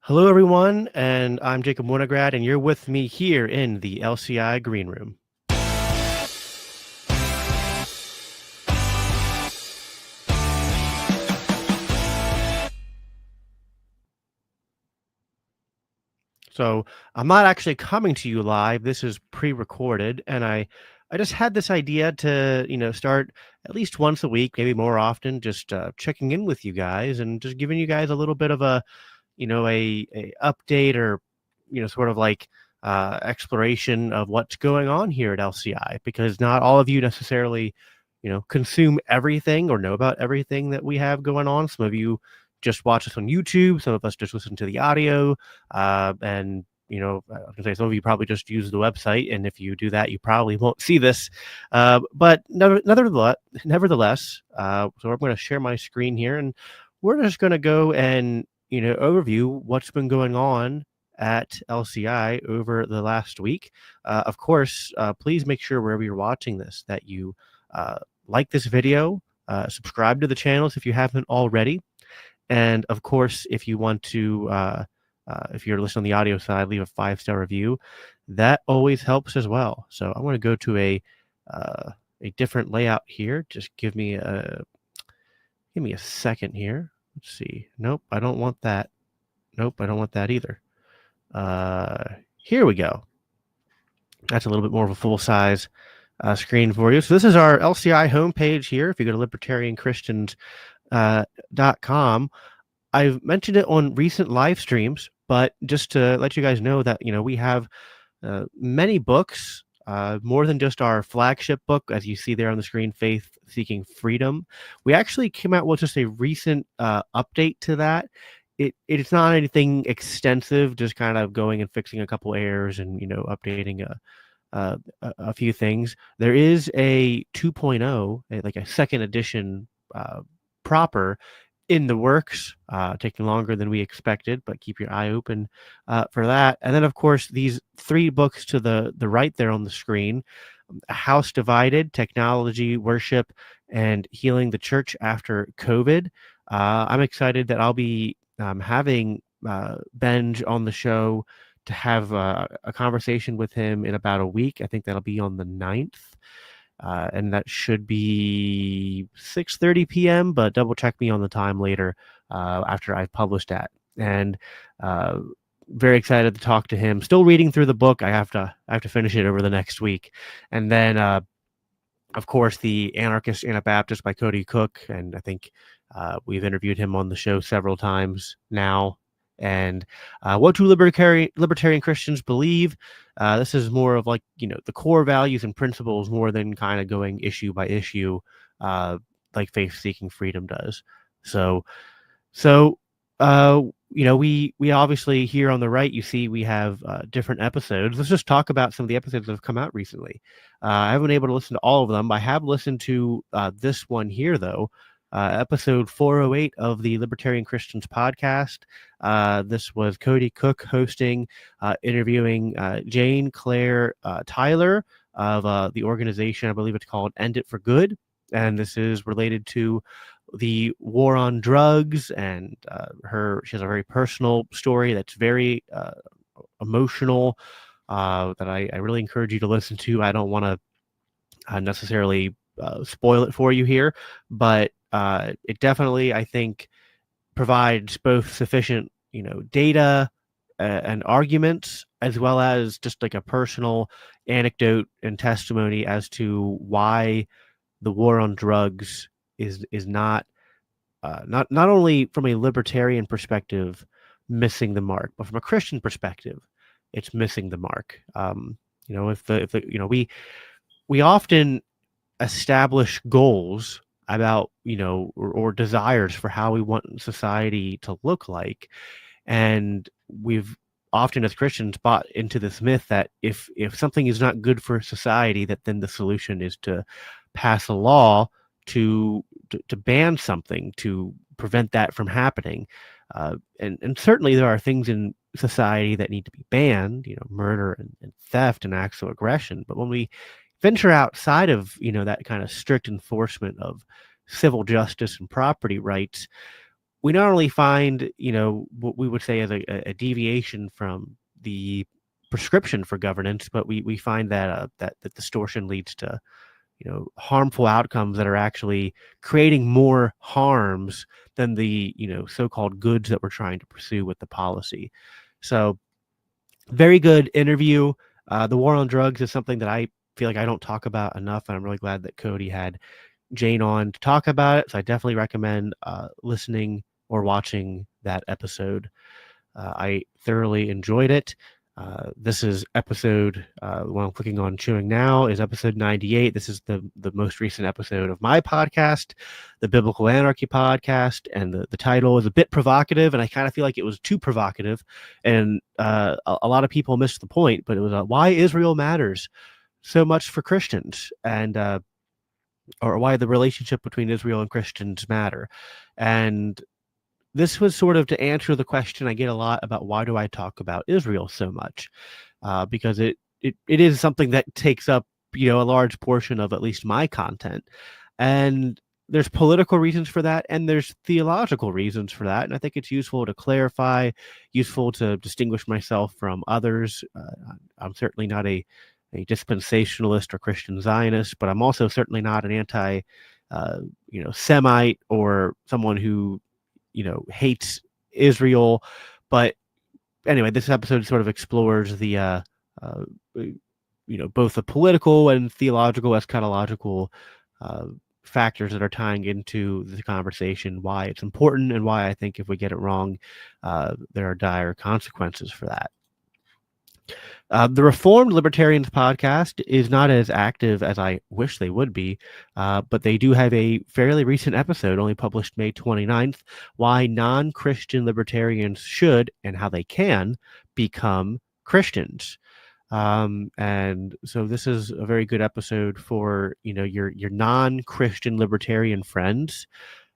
Hello, everyone, and I'm Jacob Winograd, and you're with me here in the LCI Green Room. So I'm not actually coming to you live. This is pre-recorded, and I just had this idea to start at least once a week, maybe more often, just checking in with you guys and just giving you guys a little bit of a update or sort of like exploration of what's going on here at LCI, because not all of you necessarily consume everything or know about everything that we have going on. Some of you just watch us on YouTube, some of us just listen to the audio, and I was gonna say some of you probably just use the website, and if you do that, you probably won't see this. But nevertheless, so I'm going to share my screen here, and we're just going to go and overview what's been going on at LCI over the last week. Of course, please make sure wherever you're watching this that you like this video, subscribe to the channels if you haven't already, and of course, if you want to, if you're listening on the audio side, leave a 5-star review. That always helps as well. So I'm going to go to a different layout here. Just give me a second here. Let's see. Nope, I don't want that. Nope, I don't want that either. Here we go. That's a little bit more of a full size screen for you. So this is our LCI homepage here. If you go to libertarianchristians.com, I've mentioned it on recent live streams, but just to let you guys know that we have many books, more than just our flagship book, as you see there on the screen, Faith Seeking Freedom. We actually came out with just a recent update to that. It's not anything extensive, just kind of going and fixing a couple errors and updating a few things. There is a 2.0, like a second edition proper in the works, taking longer than we expected, but keep your eye open for that. And then, of course, these 3 books to the right there on the screen: A House Divided, Technology, Worship, and Healing the Church After COVID. I'm excited that I'll be having Benj on the show to have a conversation with him in about a week. I think that'll be on the 9th. And that should be 6:30 p.m., but double check me on the time later after I've published that. And very excited to talk to him. Still reading through the book. I have to finish it over the next week. And then, of course, The Anarchist Anabaptist by Cody Cook. And I think we've interviewed him on the show several times now. And What Do Libertarian Christians Believe? This is more of like, the core values and principles more than kind of going issue by issue like Faith Seeking Freedom does. So we obviously here on the right, you see we have different episodes. Let's just talk about some of the episodes that have come out recently. I haven't been able to listen to all of them. I have listened to this one here, though. Episode 408 of the Libertarian Christians podcast. This was Cody Cook hosting, interviewing Jane Claire Tyler of the organization, I believe it's called End It for Good. And this is related to the war on drugs, and she has a very personal story that's very emotional that I really encourage you to listen to. I don't want to necessarily spoil it for you here, but it definitely, I think, provides both sufficient, data and arguments, as well as just like a personal anecdote and testimony as to why the war on drugs is not only from a libertarian perspective missing the mark, but from a Christian perspective, it's missing the mark. We often establish goals about or desires for how we want society to look like, and we've often as Christians bought into this myth that if something is not good for society, that then the solution is to pass a law to ban something to prevent that from happening. And certainly there are things in society that need to be banned, murder and theft and acts of aggression. But when we venture outside of that kind of strict enforcement of civil justice and property rights, we not only find, what we would say as a deviation from the prescription for governance, but we find that that distortion leads to, harmful outcomes that are actually creating more harms than the, so-called goods that we're trying to pursue with the policy. So very good interview. The war on drugs is something that I feel like I don't talk about enough, and I'm really glad that Cody had Jane on to talk about it. So I definitely recommend listening or watching that episode. I thoroughly enjoyed it. This is episode, what I'm clicking on chewing now is episode 98. This is the most recent episode of my podcast, the Biblical Anarchy podcast. And the title is a bit provocative, and I kind of feel like it was too provocative. And a lot of people missed the point, but it was why Israel matters so much for Christians, and or why the relationship between Israel and Christians matter. And this was sort of to answer the question I get a lot about why do I talk about Israel so much? Because it is something that takes up, a large portion of at least my content. And there's political reasons for that, and there's theological reasons for that. And I think it's useful to clarify, useful to distinguish myself from others. I'm certainly not a dispensationalist or Christian Zionist, but I'm also certainly not an anti, Semite or someone who, hates Israel. But anyway, this episode sort of explores the, both the political and theological, eschatological factors that are tying into the conversation, why it's important, and why I think if we get it wrong, there are dire consequences for that. The Reformed Libertarians podcast is not as active as I wish they would be, but they do have a fairly recent episode, only published May 29th, why non-Christian libertarians should and how they can become Christians. And so this is a very good episode for, your non-Christian libertarian friends.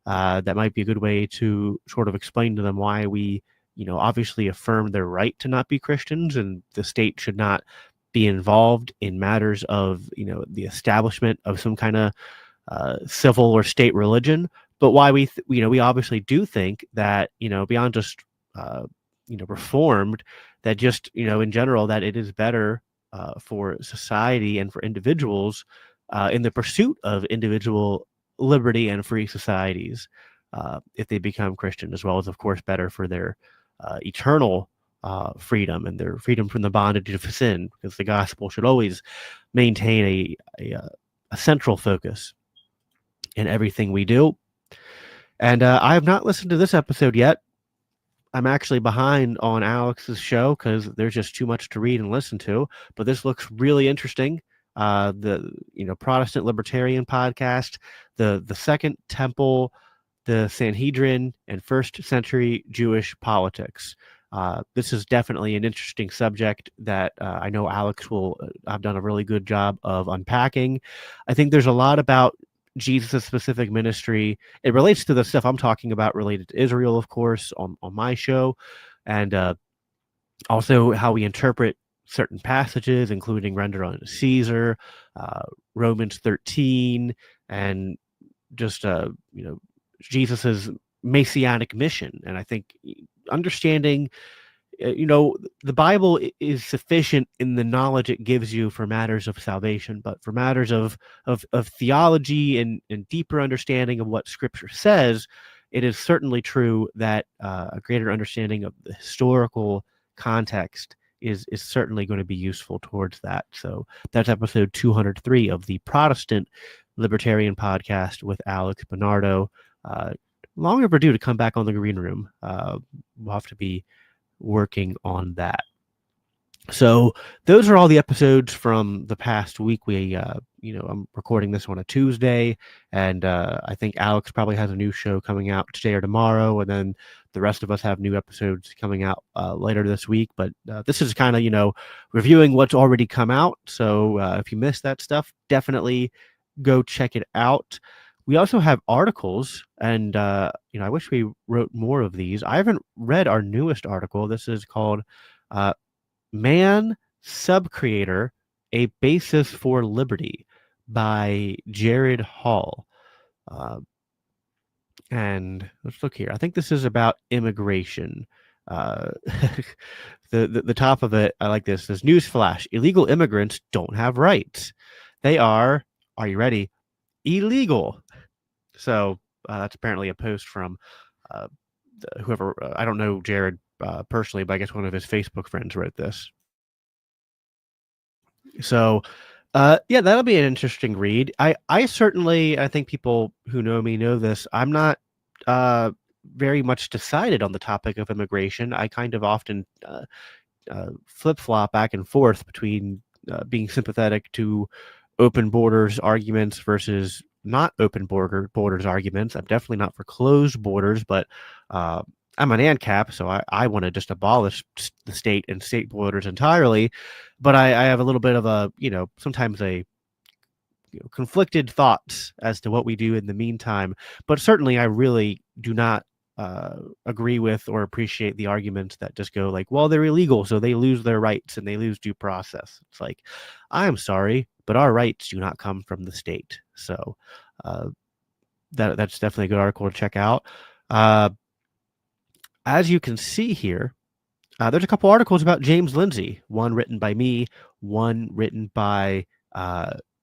That might be a good way to sort of explain to them why we obviously affirm their right to not be Christians, and the state should not be involved in matters of, the establishment of some kind of civil or state religion. But why we obviously do think that, beyond just, Reformed, that just, in general, that it is better for society and for individuals in the pursuit of individual liberty and free societies if they become Christian, as well as, of course, better for their eternal freedom and their freedom from the bondage of sin, because the gospel should always maintain a central focus in everything we do. And I have not listened to this episode yet. I'm actually behind on Alex's show because there's just too much to read and listen to, but this looks really interesting. The Protestant Libertarian podcast, the Second Temple, the Sanhedrin, and first century Jewish politics. This is definitely an interesting subject that I know Alex will have done a really good job of unpacking. I think there's a lot about Jesus' specific ministry. It relates to the stuff I'm talking about related to Israel, of course, on my show, and also how we interpret certain passages, including render unto Caesar, Romans 13, and just Jesus's messianic mission. And I think understanding, the Bible is sufficient in the knowledge it gives you for matters of salvation, but for matters of theology and deeper understanding of what Scripture says, it is certainly true that a greater understanding of the historical context is certainly going to be useful towards that. So that's episode 203 of the Protestant Libertarian podcast with Alex Bernardo. Long overdue to come back on the Green Room. We'll have to be working on that. So those are all the episodes from the past week. I'm recording this on a Tuesday, and I think Alex probably has a new show coming out today or tomorrow, and then the rest of us have new episodes coming out later this week. But this is kind of, reviewing what's already come out. So if you missed that stuff, definitely go check it out. We also have articles, and I wish we wrote more of these. I haven't read our newest article. This is called Man Subcreator, A Basis for Liberty by Jared Hall. And let's look here. I think this is about immigration. Uh, the top of it, I like this. Says newsflash: illegal immigrants don't have rights. They are you ready? Illegal. So that's apparently a post from whoever. I don't know Jared personally, but I guess one of his Facebook friends wrote this. So yeah, that'll be an interesting read. I certainly, I think people who know me know this. I'm not very much decided on the topic of immigration. I kind of often flip-flop back and forth between being sympathetic to open borders arguments versus not open borders arguments. I'm definitely not for closed borders, but I'm an ANCAP, so I want to just abolish the state and state borders entirely. But I have a little bit of a, sometimes a conflicted thoughts as to what we do in the meantime. But certainly I really do not agree with or appreciate the arguments that just go like, well, they're illegal, so they lose their rights and they lose due process. It's like, I'm sorry, but our rights do not come from the state. So that's definitely a good article to check out. As you can see here, there's a couple articles about James Lindsay, one written by me, one written by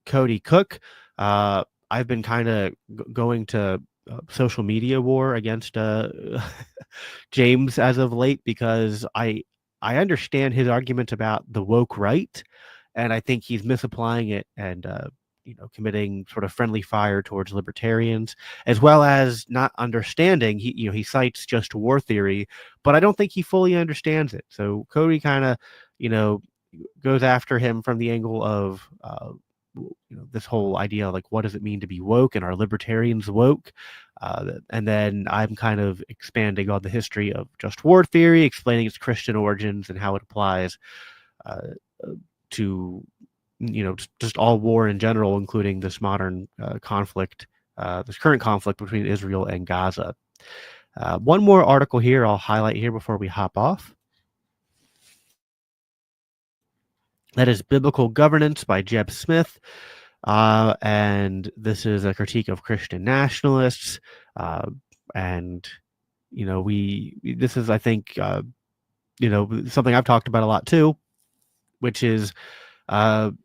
Cody Cook. I've been kind of going to social media war against James as of late because I understand his argument about the woke right, and I think he's misapplying it and committing sort of friendly fire towards libertarians, as well as not understanding. He cites just war theory, but I don't think he fully understands it. So Cody kind of goes after him from the angle of this whole idea of like, what does it mean to be woke, and are libertarians woke? And then I'm kind of expanding on the history of just war theory, explaining its Christian origins and how it applies to just all war in general, including this modern conflict, this current conflict between Israel and Gaza. One more article here I'll highlight here before we hop off. That is Biblical Governance by Jeb Smith. And this is a critique of Christian nationalists. And, this is, I think, something I've talked about a lot too, which is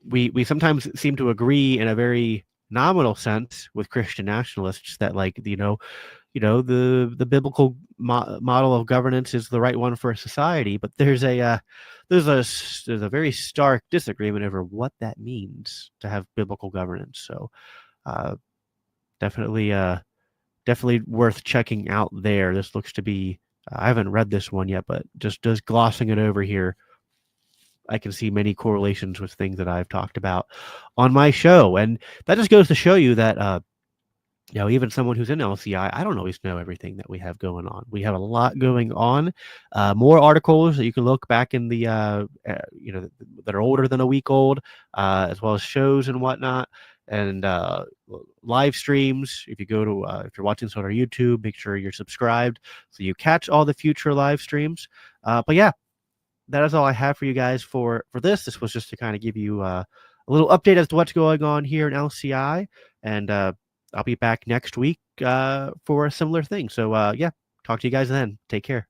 we sometimes seem to agree in a very nominal sense with Christian nationalists that, like, the biblical model of governance is the right one for a society, but there's a very stark disagreement over what that means to have biblical governance. So definitely worth checking out there. This looks to be, I haven't read this one yet, but just glossing it over here, I can see many correlations with things that I've talked about on my show. And that just goes to show you that, even someone who's in LCI, I don't always know everything that we have going on. We have a lot going on. More articles that you can look back in the, that are older than a week old, as well as shows and whatnot. And live streams. If you go to, if you're watching this on our YouTube, make sure you're subscribed so you catch all the future live streams. But yeah, that is all I have for you guys for this. This was just to kind of give you a little update as to what's going on here in LCI. And I'll be back next week for a similar thing. So yeah, talk to you guys then. Take care.